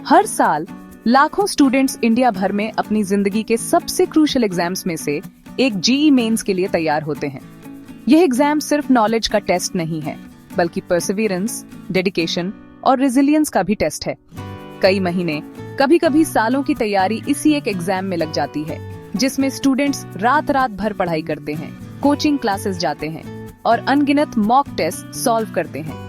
हर साल लाखों students India भर में अपनी जिंदगी के सबसे क्रूशियल एग्जाम्स में से एक जेईई मेंस के लिए तैयार होते हैं। यह एग्जाम सिर्फ नॉलेज का टेस्ट नहीं है, बल्कि परसिवियरेंस, डेडिकेशन और रेजिलियंस का भी टेस्ट है। कई महीने, कभी-कभी सालों की तैयारी इसी एक एग्जाम में लग जाती है, जिसमें स्टूडेंट्स रात रात भर पढ़ाई करते हैं, कोचिंग क्लासेस जाते हैं और अनगिनत मॉक टेस्ट सॉल्व करते हैं।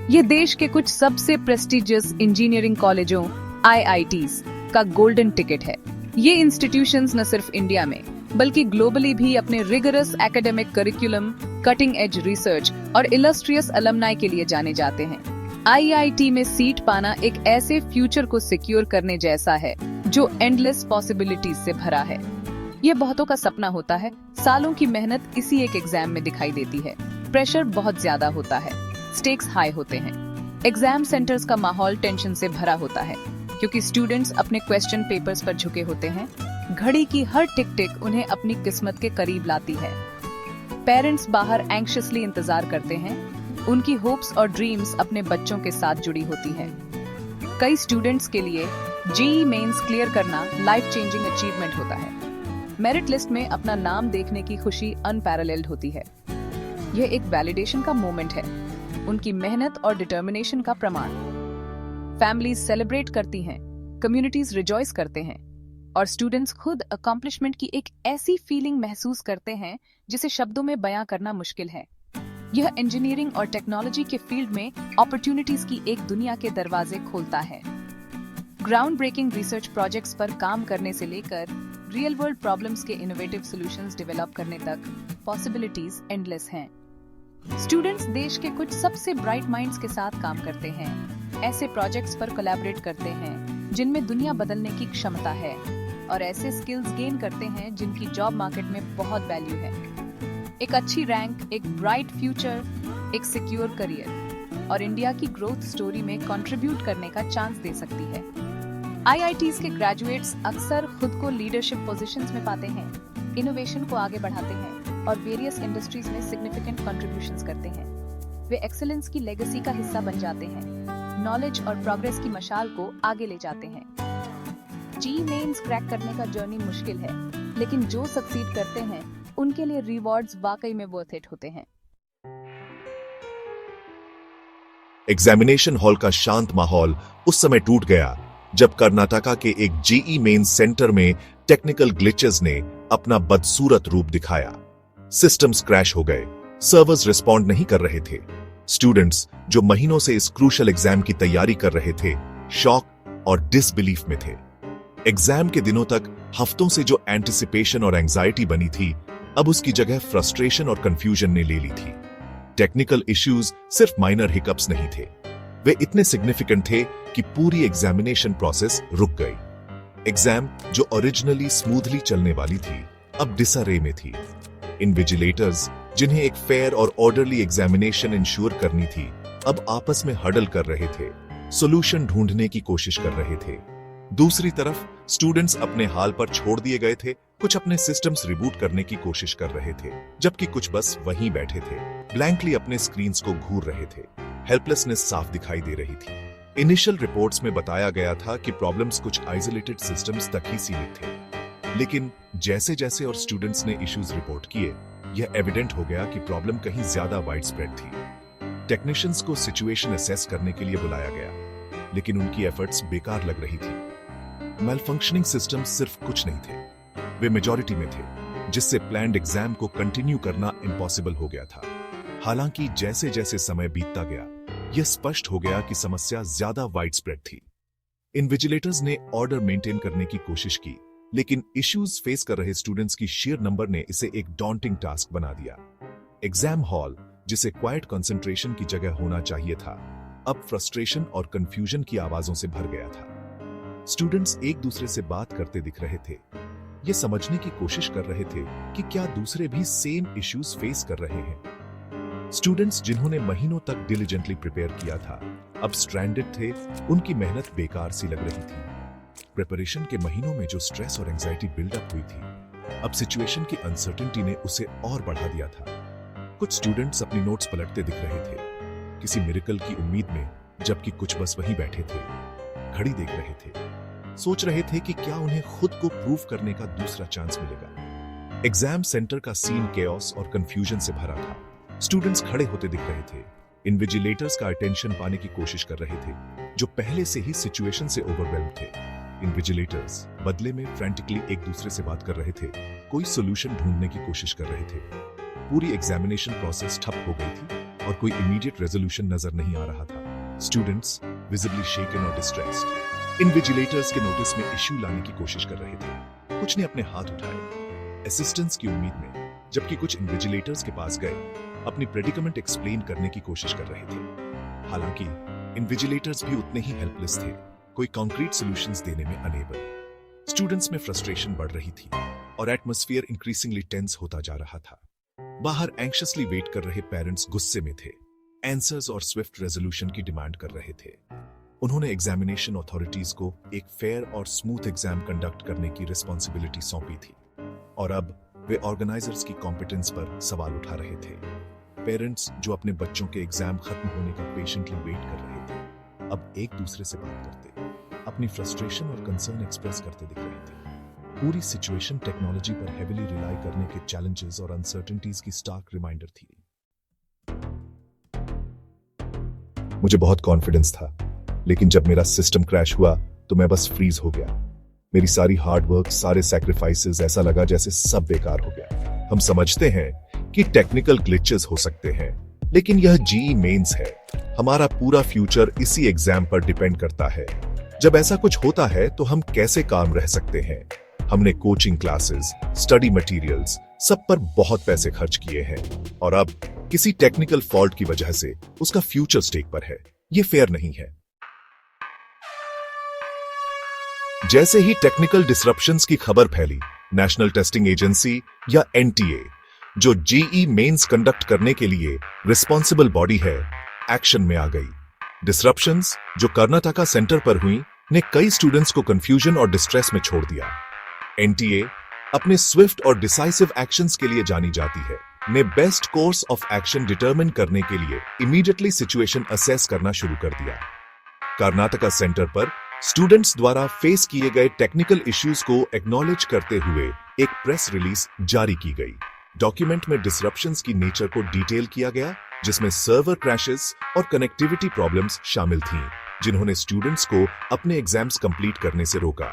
ये देश के कुछ सबसे प्रेस्टिजियस इंजीनियरिंग कॉलेजों IITs का गोल्डन टिकट है। ये इंस्टीट्यूशंस न सिर्फ इंडिया में बल्कि ग्लोबली भी अपने rigorous academic curriculum, cutting edge research और इलस्ट्रियस अलुमनाई के लिए जाने जाते हैं। IIT में सीट पाना एक ऐसे फ्यूचर को सिक्योर करने जैसा है जो एंडलेस पॉसिबिलिटीज से भरा है। ये बहुतों का सपना होता है। सालों की मेहनत इसी एक एग्जाम में दिखाई देती है। प्रेशर बहुत ज्यादा होता है, स्टेक्स हाई होते हैं। एग्जाम सेंटर्स का माहौल टेंशन से भरा होता है, क्योंकि स्टूडेंट्स अपने क्वेश्चन पेपर्स पर झुके होते हैं। घड़ी की हर टिक टिक उन्हें अपनी किस्मत के करीब लाती है। पेरेंट्स बाहर एंग्शियसली इंतजार करते हैं। उनकी होप्स और ड्रीम्स अपने बच्चों के साथ जुड़ी होती है। कई स्टूडेंट्स के लिए जेईई मेंस क्लियर करना लाइफ चेंजिंग अचीवमेंट होता है। मेरिट लिस्ट में अपना नाम देखने की खुशी अनपैरेलल्ड होती है। यह एक वैलिडेशन का मोमेंट है, उनकी मेहनत और डिटर्मिनेशन का प्रमाण। फैमिलीज सेलिब्रेट करती हैं, कम्युनिटीज रिजॉइस करते हैं और स्टूडेंट्स खुद अकॉम्प्लिशमेंट की एक ऐसी फीलिंग महसूस करते हैं जिसे शब्दों में बयां करना मुश्किल है। यह इंजीनियरिंग और टेक्नोलॉजी के फील्ड में अपॉर्चुनिटीज की एक दुनिया के दरवाजे खोलता है। ग्राउंड ब्रेकिंग रिसर्च प्रोजेक्ट्स पर काम करने से लेकर रियल वर्ल्ड प्रॉब्लम्स के इनोवेटिव सॉल्यूशंस डेवलप करने तक पॉसिबिलिटीज एंडलेस हैं। स्टूडेंट्स देश के कुछ सबसे ब्राइट माइंड्स के साथ काम करते हैं, ऐसे प्रोजेक्ट्स पर कोलैबोरेट करते हैं जिनमें दुनिया बदलने की क्षमता है और ऐसे स्किल्स गेन करते हैं जिनकी जॉब मार्केट में बहुत वैल्यू है। एक अच्छी रैंक, एक ब्राइट फ्यूचर, एक सिक्योर करियर और इंडिया की ग्रोथ स्टोरी में कंट्रीब्यूट करने का चांस दे सकती है। IITs के ग्रेजुएट्स अक्सर खुद को लीडरशिप पोजीशंस में पाते हैं, इनोवेशन को आगे बढ़ाते हैं और वेरियस इंडस्ट्रीज में सिग्निफिकेंट कंट्रीब्यूशंस करते हैं। वे एक्सेलेंस की लेगेसी का हिस्सा बन जाते हैं, नॉलेज और प्रोग्रेस की मशाल को आगे ले जाते हैं। जेईई मेंस क्रैक करने का जर्नी मुश्किल है, लेकिन जो सक्सीड करते हैं उनके लिए रिवॉर्ड्स वाकई में वर्थ इट होते हैं। एग्जामिनेशन हॉल का शांत माहौल उस समय टूट गया जब कर्नाटका के एक जेईई मेंस सेंटर में टेक्निकल ग्लिचेस ने अपना बदसूरत रूप दिखाया। सिस्टम्स क्रैश हो गए, सर्वर्स रिस्पॉन्ड नहीं कर रहे थे। स्टूडेंट्स जो महीनों से इस क्रूशियल एग्जाम की तैयारी कर रहे थे, शॉक और डिसबिलीफ में थे। एग्जाम के दिनों तक हफ्तों से जो एंटिसिपेशन और एंजाइटी बनी थी, अब उसकी जगह फ्रस्ट्रेशन और कंफ्यूजन ने ले ली थी। टेक्निकल इश्यूज सिर्फ माइनर हिकअप्स नहीं थे, वे इतने सिग्निफिकेंट थे कि पूरी एग्जामिनेशन प्रोसेस रुक गई। एग्जाम जो ओरिजिनली स्मूथली चलने वाली थी, अब डिसअरे में थी। इन्विजिलेटर्स जिन्हें एक फेयर और ऑर्डरली एग्जामिनेशन इंश्योर करनी थी, अब आपस में हडल कर रहे थे, सॉल्यूशन ढूंढने की कोशिश कर रहे थे। दूसरी तरफ स्टूडेंट्स अपने हाल पर छोड़ दिए गए थे, कुछ अपने सिस्टम्स रिबूट करने की कोशिश कर रहे थे, जबकि कुछ बस वहीं बैठे थे, ब्लैंकली अपने स्क्रीन्स को घूर रहे थे। हेल्पलेसनेस साफ दिखाई दे रही थी। इनिशियल रिपोर्ट्स में बताया गया था कि प्रॉब्लम्स कुछ आइसोलेटेड सिस्टम्स तक ही सीमित थे, लेकिन जैसे जैसे और स्टूडेंट्स ने इश्यूज रिपोर्ट किए, यह एविडेंट हो गया कि प्रॉब्लम कहीं ज्यादा वाइड स्प्रेड थी। टेक्नीशियंस को सिचुएशन असेस करने के लिए बुलाया गया, लेकिन उनकी एफर्ट्स बेकार लग रही थी। मेलफंक्शनिंग सिस्टम्स सिर्फ कुछ नहीं थे, वे मेजॉरिटी में थे, जिससे प्लान्ड एग्जाम को कंटिन्यू करना इम्पॉसिबल हो गया था। हालांकि जैसे जैसे समय बीतता गया, यह स्पष्ट हो गया कि समस्या ज्यादा वाइड स्प्रेड थी। इन्विजिलेटर्स ने ऑर्डर मेंटेन करने की कोशिश की, लेकिन इश्यूज फेस कर रहे स्टूडेंट्स की शेयर नंबर ने इसे एक डॉन्टिंग टास्क बना दिया। एग्जाम हॉल, जिसे क्वाइट कंसंट्रेशन की जगह होना चाहिए था, अब फ्रस्ट्रेशन और कंफ्यूजन की आवाजों से भर गया था। स्टूडेंट्स एक दूसरे से बात करते दिख रहे थे, ये समझने की कोशिश कर रहे थे कि क्या दूसरे भी सेम इश्यूज फेस कर रहे हैं। स्टूडेंट्स जिन्होंने महीनों तक डिलिजेंटली प्रिपेयर किया था, अब स्ट्रैंडेड थे, उनकी मेहनत बेकार सी लग रही थी। प्रिपरेशन के महीनों में जो स्ट्रेस और एंजाइटी बिल्डअप हुई थी, अब सिचुएशन की अनसर्टेनिटी ने उसे और बढ़ा दिया था। कुछ स्टूडेंट्स अपनी नोट्स पलटते दिख रहे थे, किसी मिरेकल की उम्मीद में, जबकि कुछ बस वहीं बैठे थे। घड़ी देख रहे थे, सोच रहे थे कि क्या उन्हें खुद को प्रूव करने का दूसरा चांस मिलेगा। एग्जाम सेंटर का सीन केओस और कंफ्यूजन से भरा था। स्टूडेंट्स खड़े होते दिख रहे थे, इन्विजिलेटर्स का अटेंशन पाने की कोशिश कर रहे थे, जो पहले से ही सिचुएशन से ओवरवेल्म थे। इन्विजिलेटर्स बदले में फ्रैंटिकली एक दूसरे से बात कर रहे थे, कोई सोल्यूशन ढूंढने की कोशिश कर रहे थे। पूरी एग्जामिनेशन प्रोसेस ठप हो गई थी और कोई इमीडिएट रेजोल्यूशन नजर नहीं आ रहा था। स्टूडेंट्स विजिबली शेकन और डिस्ट्रेस्ड इन्विजिलेटर्स के नोटिस में इश्यू लाने की कोशिश कर रहे थे। कुछ ने अपने हाथ उठाए असिस्टेंस की उम्मीद में, जबकि कुछ इन्विजिलेटर्स के पास गए अपनी प्रेडिकमेंट एक्सप्लेन करने की कोशिश कर रहे थे। हालांकि इन्विजिलेटर्स भी उतने ही हेल्पलेस थे, कोई कॉन्क्रीट सॉल्यूशंस देने में अनेबल। स्टूडेंट्स में फ्रस्ट्रेशन बढ़ रही थी और एटमॉस्फेयर इंक्रीजिंगली टेंस होता जा रहा था। बाहर एंग्शियसली वेट कर रहे पेरेंट्स गुस्से में थे, आंसर्स और स्विफ्ट रेजोल्यूशन की डिमांड कर रहे थे। उन्होंने एग्जामिनेशन अथॉरिटीज को एक फेयर और स्मूथ एग्जाम कंडक्ट करने की रिस्पॉन्सिबिलिटी सौंपी थी और अब वे ऑर्गेनाइजर्स की कॉम्पिटेंस पर सवाल उठा रहे थे। पेरेंट्स जो अपने बच्चों के एग्जाम खत्म होने का पेशेंटली वेट कर रहे थे, अब एक दूसरे से बात करते, अपनी फ्रस्ट्रेशन और कंसर्न एक्सप्रेस करते दिख रहे थे। पूरी सिचुएशन टेक्नोलॉजी पर हेविली रिलाई करने के चैलेंजेस और अनसर्टेनिटीज की स्टार्क रिमाइंडर थी। मुझे बहुत कॉन्फिडेंस था, लेकिन जब मेरा सिस्टम क्रैश हुआ तो मैं बस फ्रीज हो गया। मेरी सारी हार्डवर्क, सारे सैक्रिफाइसेस, ऐसा लगा जैसे सब बेकार हो गया। हम समझते हैं कि टेक्निकल ग्लिचेस हो सकते हैं, लेकिन यह जीई मेंस है। हमारा पूरा फ्यूचर इसी एग्जाम पर डिपेंड करता है। जब ऐसा कुछ होता है तो हम कैसे काम रह सकते हैं? हमने कोचिंग क्लासेस, स्टडी मटेरियल्स, सब पर बहुत पैसे खर्च किए हैं और अब किसी टेक्निकल फॉल्ट की वजह से उसका फ्यूचर स्टेक पर है। ये फेयर नहीं है। जैसे ही टेक्निकल डिसरप्शंस की खबर फैली, नेशनल टेस्टिंग एजेंसी या एनटीए, जो जेईई मेंस कंडक्ट करने के लिए रिस्पॉन्सिबल बॉडी है, एक्शन में आ गई। डिसरप्शंस जो कर्नाटका सेंटर पर हुई ने कई स्टूडेंट्स को कंफ्यूजन और डिस्ट्रेस में छोड़ दिया। एनटीए अपने स्विफ्ट और डिसाइसिव एक्शंस के लिए जानी जाती है, ने best course of action determine करने के लिए इमीडिएटली सिचुएशन असेस करना शुरू कर दिया। कर्नाटका सेंटर पर स्टूडेंट्स द्वारा फेस किए गए टेक्निकल इश्यूज को एक्नॉलेज करते हुए एक प्रेस रिलीज जारी की गई। डॉक्यूमेंट में डिसरप्शंस की नेचर को डिटेल किया गया, जिसमें सर्वर क्रैशेस और कनेक्टिविटी प्रॉब्लम्स शामिल थीं, जिन्होंने स्टूडेंट्स को अपने एग्जाम्स कंप्लीट करने से रोका।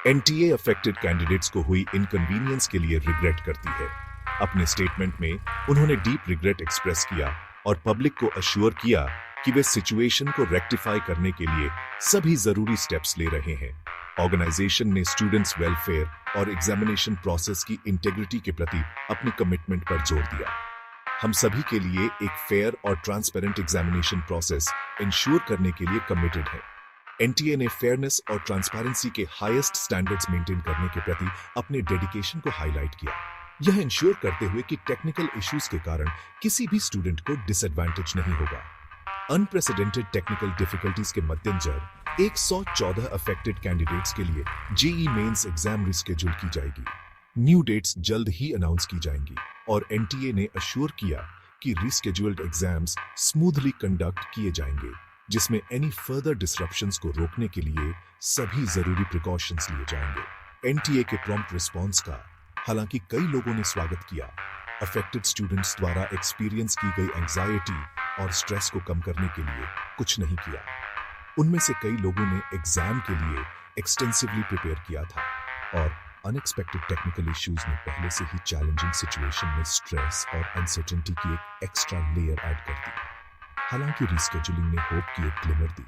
एनटीए अफेक्टेड कैंडिडेट्स को हुई इनकन्वीनियंस के लिए रिग्रेट करती है। अपने स्टेटमेंट में उन्होंने डीप रिग्रेट एक्सप्रेस किया और पब्लिक को अश्योर किया कि वे सिचुएशन को रेक्टिफाई करने के लिए सभी जरूरी स्टेप्स ले रहे हैं। ऑर्गेनाइजेशन ने स्टूडेंट्स वेलफेयर और एग्जामिनेशन प्रोसेस की इंटेग्रिटी के प्रति अपनी कमिटमेंट पर जोर दिया। हम सभी के लिए एक फेयर और ट्रांसपेरेंट एग्जामिनेशन प्रोसेस इंश्योर करने के लिए कमिटेड है। एनटीए ने फेयरनेस और ट्रांसपेरेंसी के हाईएस्ट स्टैंडर्ड्स मेंटेन करने के प्रति अपने डेडिकेशन को हाईलाइट किया, यह इंश्योर करते हुए कि टेक्निकल इश्यूज के कारण किसी भी स्टूडेंट को डिसएडवांटेज नहीं होगा। अनप्रेसिडेंटेड टेक्निकल डिफिकल्टीज के मद्देनजर 114 अफेक्टेड कैंडिडेट्स के लिए जेईई मेंस एग्जाम रिस्केड्यूल की जाएगी। न्यू डेट्स जल्द ही अनाउंस की जाएंगी और एनटीए ने अश्योर किया कि रिस्केड्यूल्ड एग्जाम्स स्मूथली कंडक्ट किए जाएंगे, जिसमें एनी फर्दर डिसरप्शंस को रोकने के लिए सभी जरूरी प्रिकॉशंस लिए जाएंगे। एनटीए के प्रॉम्प्ट रिस्पॉन्स का हालांकि कई लोगों ने स्वागत किया। अफेक्टेड स्टूडेंट्स द्वारा एक्सपीरियंस की गई एंजाइटी और स्ट्रेस को कम करने के लिए कुछ नहीं किया। उनमें से कई लोगों ने एग्जाम के लिए एक्सटेंसिवली प्रिपेयर किया था और अनएक्सपेक्टेड टेक्निकल इश्यूज ने पहले से ही चैलेंजिंग सिचुएशन में स्ट्रेस और अनसर्टेनिटी की एक एक्स्ट्रा लेयर ऐड कर दी। हालांकि रिस्केड्यूलिंग ने होप की एक ग्लिमर दी,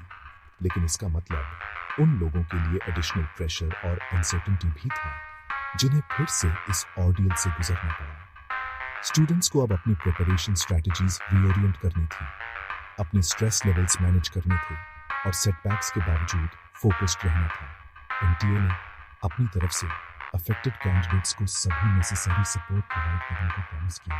लेकिन इसका मतलब उन लोगों के लिए एडिशनल प्रेशर और अनसर्टेनिटी भी था जिन्हें फिर से इस ऑर्डियल से गुजरना पड़ा। स्टूडेंट्स को अब अपनी प्रिपरेशन स्ट्रैटेजीज रीओरिएंट करनी थी, अपने स्ट्रेस लेवल्स मैनेज करने थे और सेटबैक्स के बावजूद फोकस्ड रहना था। एनटीए ने अपनी तरफ से अफेक्टेड कैंडिडेट्स को सभी नेसेसरी सपोर्ट प्रोवाइड करने का प्रॉमिस किया,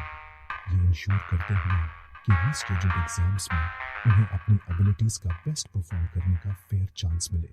ये इंश्योर करते हुए कि रिस्केड्यूल्ड एग्जाम्स में उन्हें अपनी एबिलिटीज का बेस्ट परफॉर्म करने का फेयर चांस मिले।